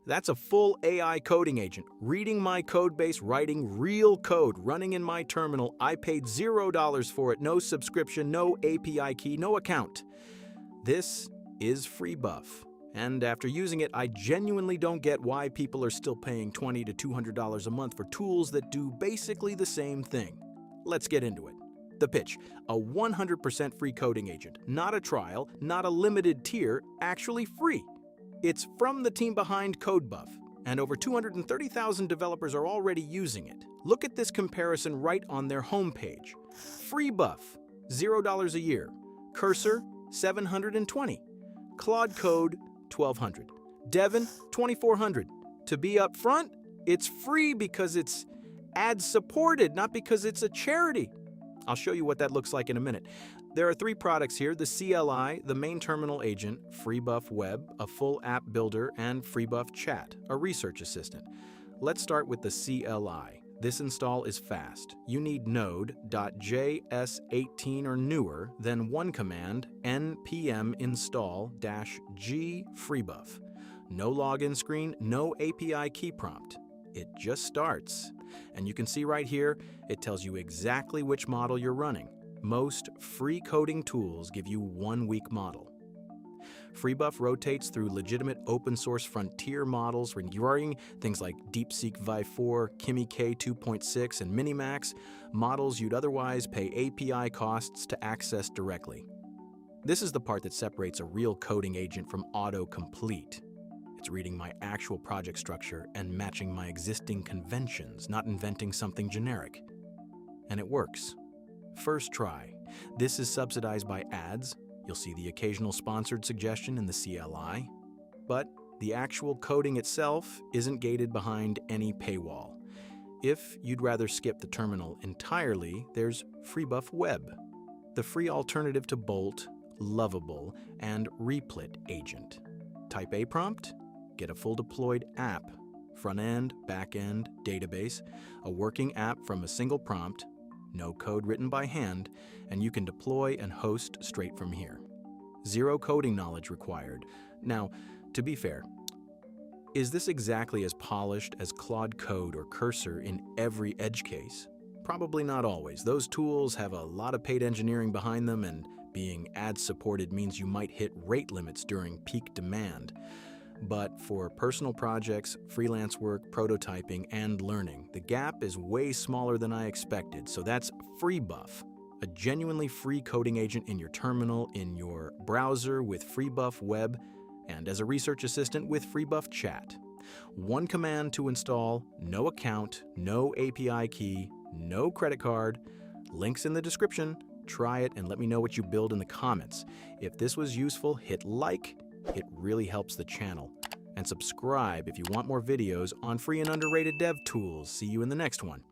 That's a full AI coding agent, reading my code base, writing real code, running in my terminal. I paid $0 for it, no subscription, no API key, no account. This is Freebuff. And after using it, I genuinely don't get why people are still paying $20 to $200 a month for tools that do basically the same thing. Let's get into it. The pitch: a 100% free coding agent, not a trial, not a limited tier, actually free. It's from the team behind Codebuff, and over 230,000 developers are already using it. Look at this comparison right on their homepage. Freebuff, $0 a year. Cursor, $720. Claude Code, $1,200. Devin, $2,400. To be upfront, it's free because it's ad-supported, not because it's a charity. I'll show you what that looks like in a minute. There are 3 products here: the CLI, the main terminal agent, Freebuff Web, a full app builder, and Freebuff Chat, a research assistant. Let's start with the CLI. This install is fast. You need Node.js18 or newer, then one command, npm install-g freebuff. No login screen, no API key prompt. It just starts. And you can see right here, it tells you exactly which model you're running. Most free coding tools give you 1-week model. Freebuff rotates through legitimate open source frontier models running things like DeepSeek v4, Kimi K 2.6, and Minimax, models you'd otherwise pay API costs to access directly. This is the part that separates a real coding agent from autocomplete. It's reading my actual project structure and matching my existing conventions, not inventing something generic. And it works. First try. This is subsidized by ads. You'll see the occasional sponsored suggestion in the CLI. But the actual coding itself isn't gated behind any paywall. If you'd rather skip the terminal entirely, there's Freebuff Web, the free alternative to Bolt, Lovable, and Replit agent. Type a prompt, get a full deployed app, front-end, back-end, database, a working app from a single prompt, no code written by hand, and you can deploy and host straight from here. Zero coding knowledge required. Now, to be fair, is this exactly as polished as Claude Code or Cursor in every edge case? Probably not always. Those tools have a lot of paid engineering behind them, and being ad-supported means you might hit rate limits during peak demand. But for personal projects, freelance work, prototyping, and learning, the gap is way smaller than I expected. So that's Freebuff, a genuinely free coding agent in your terminal, in your browser with Freebuff Web, and as a research assistant with Freebuff Chat. One command to install, no account, no API key, no credit card. Links in the description. Try it and let me know what you build in the comments. If this was useful, hit like. It really helps the channel. And subscribe if you want more videos on free and underrated dev tools. See you in the next one.